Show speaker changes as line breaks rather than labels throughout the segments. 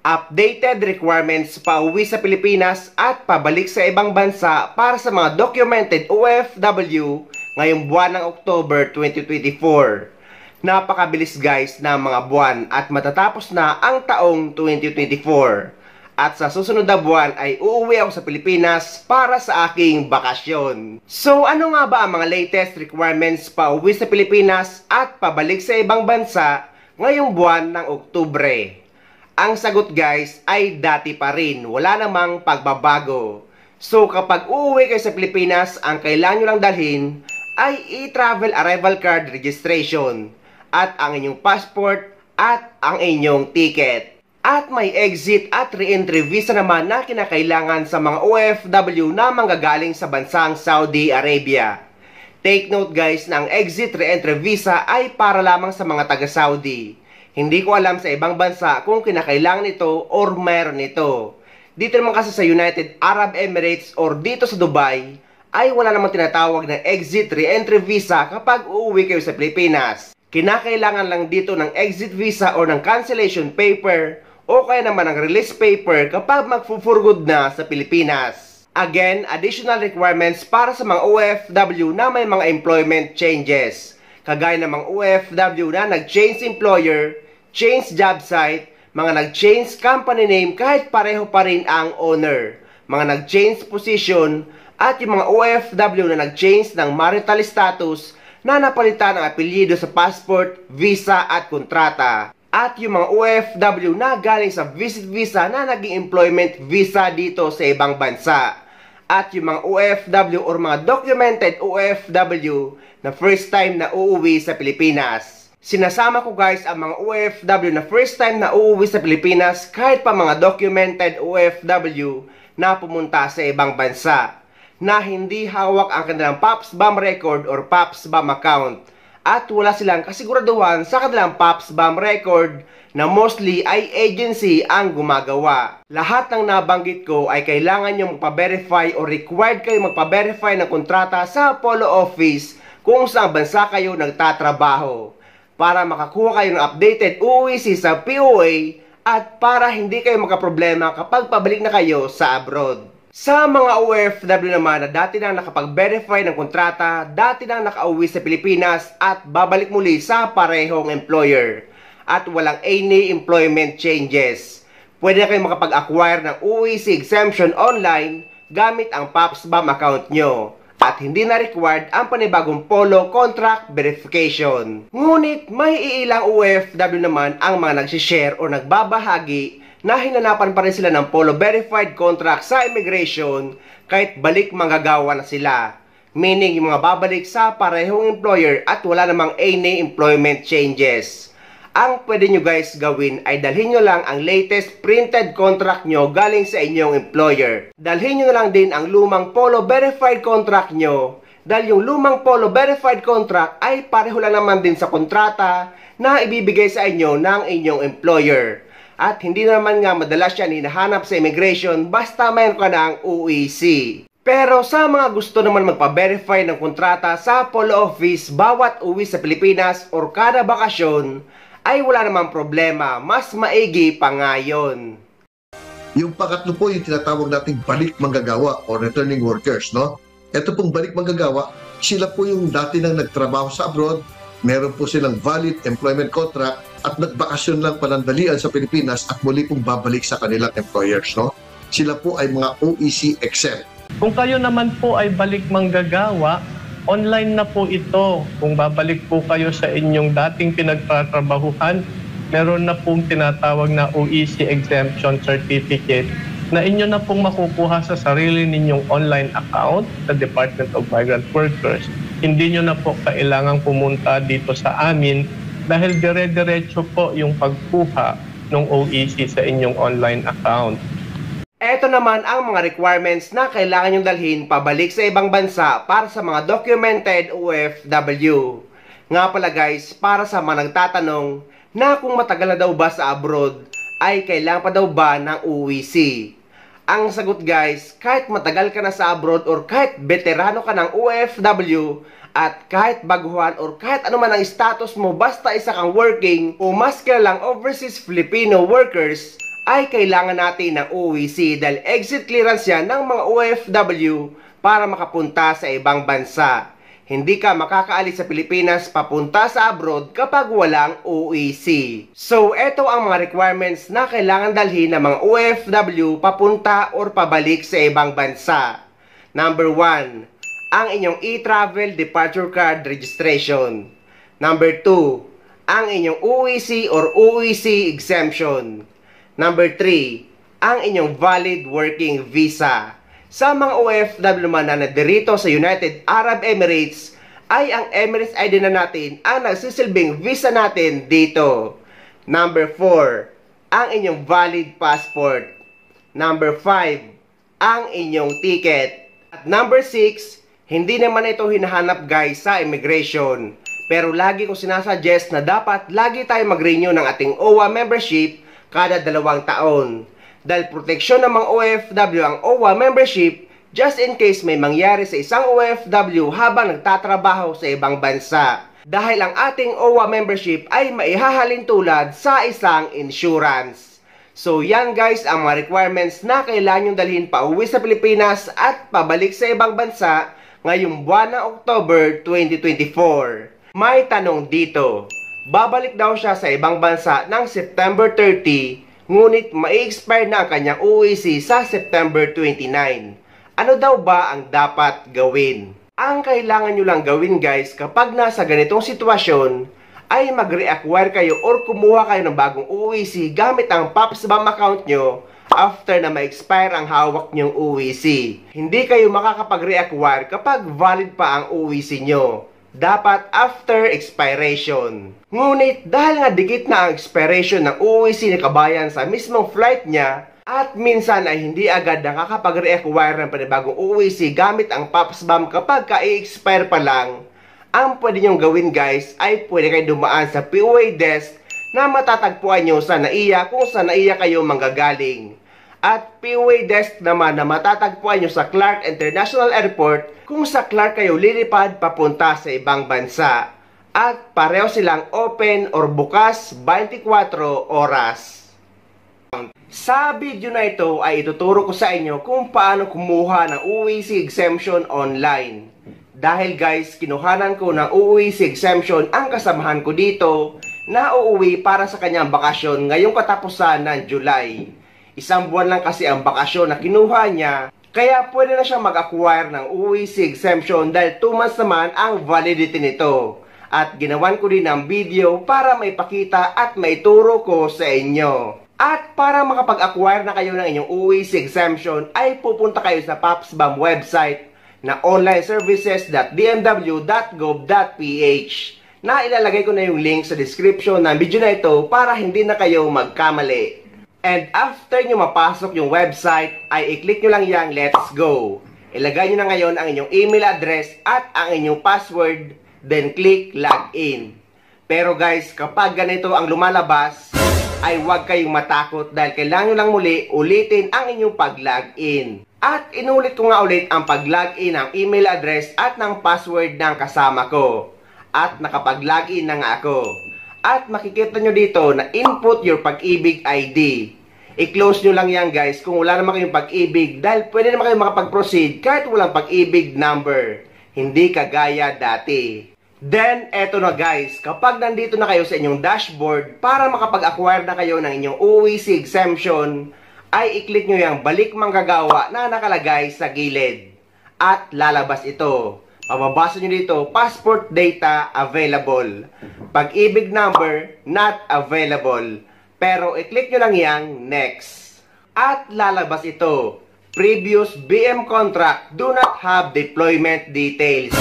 Updated requirements pauwi sa Pilipinas at pabalik sa ibang bansa para sa mga documented OFW ngayong buwan ng October 2024. Napakabilis guys na mga buwan at matatapos na ang taong 2024. At sa susunod na buwan ay uuwi ako sa Pilipinas para sa aking bakasyon. So ano nga ba ang mga latest requirements pauwi sa Pilipinas at pabalik sa ibang bansa ngayong buwan ng Oktubre? Ang sagot guys ay dati pa rin, wala namang pagbabago. So kapag uuwi kayo sa Pilipinas, ang kailangan nyo lang dalhin ay e-travel arrival card registration at ang inyong passport at ang inyong ticket. At may exit at re-entry visa naman na kinakailangan sa mga OFW na manggagaling sa bansang Saudi Arabia. Take note guys na ang exit re-entry visa ay para lamang sa mga taga-Saudi. Hindi ko alam sa ibang bansa kung kinakailangan ito or mayroon ito. Dito naman kasi sa United Arab Emirates or dito sa Dubai, ay wala namang tinatawag na exit re-entry visa kapag uuwi kayo sa Pilipinas. Kinakailangan lang dito ng exit visa or ng cancellation paper o kaya naman ng release paper kapag magfufurgod na sa Pilipinas. Again, additional requirements para sa mga OFW na may mga employment changes. Kagaya ng mga OFW na nag-change employer, change job site, mga nag-change company name kahit pareho pa rin ang owner, mga nag-change position, at yung mga OFW na nag-change ng marital status na napalitan ang apelyido sa passport, visa at kontrata. At yung mga OFW na galing sa visit visa na naging employment visa dito sa ibang bansa. At yung mga OFW or mga documented OFW na first time na uuwi sa Pilipinas. Sinasama ko guys ang mga OFW na first time na uuwi sa Pilipinas kahit pa mga documented OFW na pumunta sa ibang bansa na hindi hawak ang kanilang PAPS-BAM record or PAPS-BAM account at wala silang kasiguraduhan sa kanilang PAPS-BAM record na mostly ay agency ang gumagawa. Lahat ng nabanggit ko ay kailangan nyo magpa-verify o required kayo magpa-verify ng kontrata sa Polo Office kung saan bansa kayo nagtatrabaho para makakuha kayo ng updated UUIC sa POA at para hindi kayo magkaproblema kapag pabalik na kayo sa abroad. Sa mga OFW naman na dati nang nakapag-verify ng kontrata, dati nang nakauwi sa Pilipinas at babalik muli sa parehong employer at walang any employment changes, pwede na kayo makapag-acquire ng UUIC exemption online gamit ang PAPS-BAM account nyo. At hindi na required ang panibagong Polo contract verification. Ngunit may ilang OFW naman ang mga nagsishare o nagbabahagi na hinanapan pa rin sila ng Polo verified contract sa immigration kahit balik manggagawa na sila. Meaning yung mga babalik sa parehong employer at wala namang any employment changes. Ang pwede nyo guys gawin ay dalhin nyo lang ang latest printed contract nyo galing sa inyong employer. Dalhin nyo na lang din ang lumang Polo verified contract nyo dahil yung lumang Polo verified contract ay pareho lang naman din sa kontrata na ibibigay sa inyo ng inyong employer. At hindi naman nga madalas yan hinahanap sa immigration basta mayroon ka ng UUIC. Pero sa mga gusto naman magpa-verify ng kontrata sa Polo Office bawat uwi sa Pilipinas or kada bakasyon, ay wala namang problema, mas maigi pa nga yun.
Yung pangatlo po yung tinatawag nating balik manggagawa or returning workers, no? Ito pong balik manggagawa, sila po yung dati nang nagtrabaho sa abroad, meron po silang valid employment contract at nagbakasyon lang panandalian sa Pilipinas at muli pong babalik sa kanilang employers, no? Sila po ay mga OEC exempt.
Kung kayo naman po ay balik manggagawa, online na po ito. Kung babalik po kayo sa inyong dating pinagtatrabahuhan, meron na pong tinatawag na OEC Exemption Certificate na inyo na pong makukuha sa sarili ninyong online account sa Department of Migrant Workers. Hindi nyo na po kailangang pumunta dito sa amin dahil dire-diretso po yung pagkuha ng OEC sa inyong online account.
Ito naman ang mga requirements na kailangan nyong dalhin pabalik sa ibang bansa para sa mga documented OFW. Nga pala guys, para sa mga nagtatanong na kung matagal na daw ba sa abroad, ay kailangan pa daw ba ng UUIC? Ang sagot guys, kahit matagal ka na sa abroad or kahit veterano ka ng OFW, at kahit baguhan or kahit ano man ang status mo basta isa kang working o mas kilalang overseas Filipino workers, ay kailangan natin ng OEC dahil exit clearance yan ng mga OFW para makapunta sa ibang bansa. Hindi ka makakaalis sa Pilipinas papunta sa abroad kapag walang OEC. So, eto ang mga requirements na kailangan dalhin ng mga OFW papunta or pabalik sa ibang bansa. Number 1, ang inyong e-travel departure card registration. Number 2, ang inyong OEC or OEC exemption. Number 3, ang inyong valid working visa. Sa mga OFW naman na nadirito sa United Arab Emirates, ay ang Emirates ID na natin ang nagsisilbing visa natin dito. Number 4, ang inyong valid passport. Number 5, ang inyong ticket. At number 6, hindi naman ito hinahanap guys sa immigration. Pero lagi ko sinasuggest na dapat lagi tayo mag-renew ng ating OWA membership kada 2 taon. Dahil proteksyon ng mga OFW ang OWA membership just in case may mangyari sa isang OFW habang nagtatrabaho sa ibang bansa. Dahil ang ating OWA membership ay maihahalin tulad sa isang insurance. So yan guys ang mga requirements na kailangan nyo dalhin pa uwi sa Pilipinas at pabalik sa ibang bansa ngayong buwan ng October 2024. May tanong dito, babalik daw siya sa ibang bansa ng September 30 ngunit ma-expire na ang kanyang OEC sa September 29. Ano daw ba ang dapat gawin? Ang kailangan nyo lang gawin guys kapag nasa ganitong sitwasyon ay mag-reacquire kayo or kumuha kayo ng bagong OEC gamit ang POPSBAM account nyo after na ma-expire ang hawak nyong OEC. Hindi kayo makakapag-reacquire kapag valid pa ang OEC nyo. Dapat after expiration. Ngunit dahil nga dikit na ang expiration ng OEC ni kabayan sa mismong flight niya at minsan ay hindi agad nakakapag-reacquire ng panibagong OEC gamit ang POPSBAM kapag ka-expire pa lang, ang pwede nyong gawin guys ay pwede kayo dumaan sa POA desk na matatagpuan nyo sa NAIA kung sa NAIA kayo manggagaling. At POA desk naman na matatagpuan nyo sa Clark International Airport kung sa Clark kayo lilipad papunta sa ibang bansa. At pareho silang open or bukas 24 oras. Sa video na ito ay ituturo ko sa inyo kung paano kumuha ng OEC exemption online. Dahil guys, kinuhanan ko ng OEC exemption ang kasamahan ko dito na uuwi para sa kanyang bakasyon ngayong katapusan ng July. Isang buwan lang kasi ang bakasyon na kinuha niya, kaya pwede na siya mag-acquire ng OEC exemption dahil 2 months naman ang validity nito. At ginawan ko din ng video para maipakita at maituro ko sa inyo. At para makapag-acquire na kayo ng inyong OEC exemption ay pupunta kayo sa POPSBAM website na onlineservices.dmw.gov.ph na ilalagay ko na yung link sa description ng video na ito para hindi na kayo magkamali. And after nyo mapasok yung website, ay i-click nyo lang yung let's go. Ilagay nyo na ngayon ang inyong email address at ang inyong password, then click login. Pero guys, kapag ganito ang lumalabas, ay huwag kayong matakot dahil kailangan nyo lang muli ulitin ang inyong pag-login. At inulit ko nga ulit ang pag-login ng email address at ng password ng kasama ko. At nakapag-login na nga ako. At makikita nyo dito na input your pag-ibig ID. I-close nyo lang yan guys kung wala naman kayong pag-ibig dahil pwede naman kayo makapag-proceed kahit walang pag-ibig number. Hindi kagaya dati. Then, eto na guys, kapag nandito na kayo sa inyong dashboard para makapag-acquire na kayo ng inyong OEC exemption, ay i-click nyo yung balik manggagawa na nakalagay sa gilid. At lalabas ito. Mababasa nyo dito, passport data available. Pag-ibig number, not available. Pero i-click nyo lang yang next. At lalabas ito, previous BM contract do not have deployment details.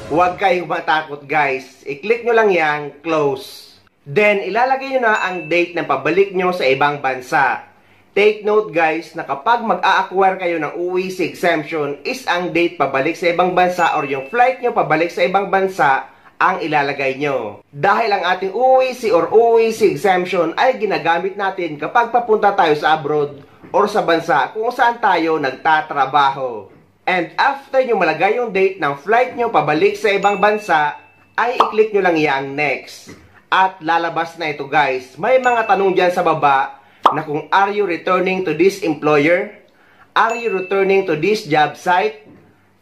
Huwag kayong matakot guys. I-click nyo lang yang close. Then ilalagay nyo na ang date ng pabalik nyo sa ibang bansa. Take note guys na kapag mag-a-acquire kayo ng OEC exemption is ang date pabalik sa ibang bansa or yung flight nyo pabalik sa ibang bansa ang ilalagay nyo. Dahil ang ating OEC or OEC exemption ay ginagamit natin kapag papunta tayo sa abroad or sa bansa kung saan tayo nagtatrabaho. And after nyo malagay yung date ng flight nyo pabalik sa ibang bansa, ay i-click nyo lang yang next. At lalabas na ito guys. May mga tanong dyan sa baba na kung are you returning to this employer? Are you returning to this job site?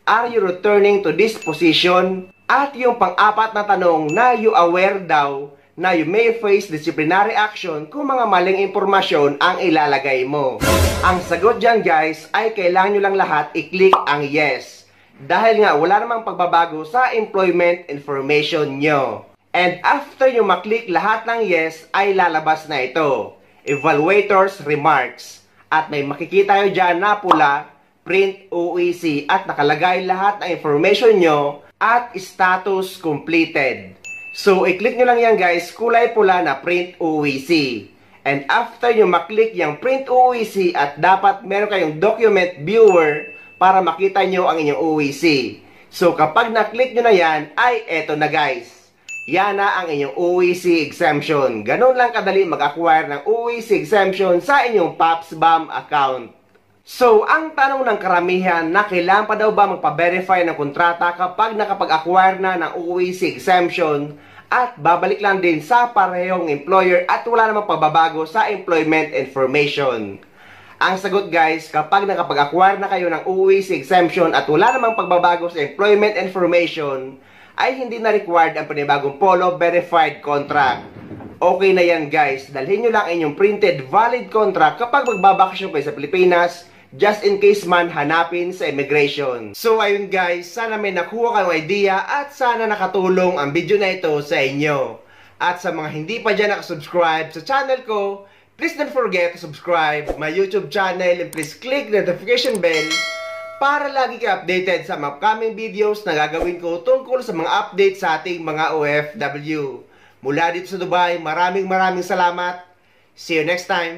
Are you returning to this position? At yung pang-apat na tanong na you aware daw na you may face disciplinary action kung mga maling impormasyon ang ilalagay mo. Ang sagot dyan guys ay kailangan nyo lang lahat i-click ang yes. Dahil nga wala namang pagbabago sa employment information nyo. And after nyo maklik lahat ng yes ay lalabas na ito. Evaluator's remarks. At may makikita nyo dyan na pula, print OEC at nakalagay lahat ng information nyo at status completed. So, i-click nyo lang yan guys, kulay pula na print OEC. And after nyo maklik yung print OEC at dapat meron kayong document viewer para makita nyo ang inyong OEC. So, kapag naklik nyo na yan, ay eto na guys. Yan na ang inyong OEC exemption. Ganun lang kadali mag-acquire ng OEC exemption sa inyong PAPSBAM account. So, ang tanong ng karamihan na kailan pa daw ba magpa-verify ng kontrata kapag nakapag-acquire na ng OEC exemption at babalik lang din sa parehong employer at wala namang pagbabago sa employment information. Ang sagot guys, kapag nakapag-acquire na kayo ng OEC exemption at wala namang pagbabago sa employment information, ay hindi na required ang panibagong Polo Verified Contract. Okay na yan guys, dalhin nyo lang inyong printed valid contract kapag magbabakasyon kayo sa Pilipinas, just in case man hanapin sa immigration. So ayun guys, sana may nakuha kayong idea at sana nakatulong ang video na ito sa inyo. At sa mga hindi pa dyan nakasubscribe sa channel ko, please don't forget to subscribe my YouTube channel and please click the notification bell para lagi kayo updated sa mga upcoming videos na gagawin ko tungkol sa mga updates sa ating mga OFW. Mula dito sa Dubai, maraming salamat. See you next time.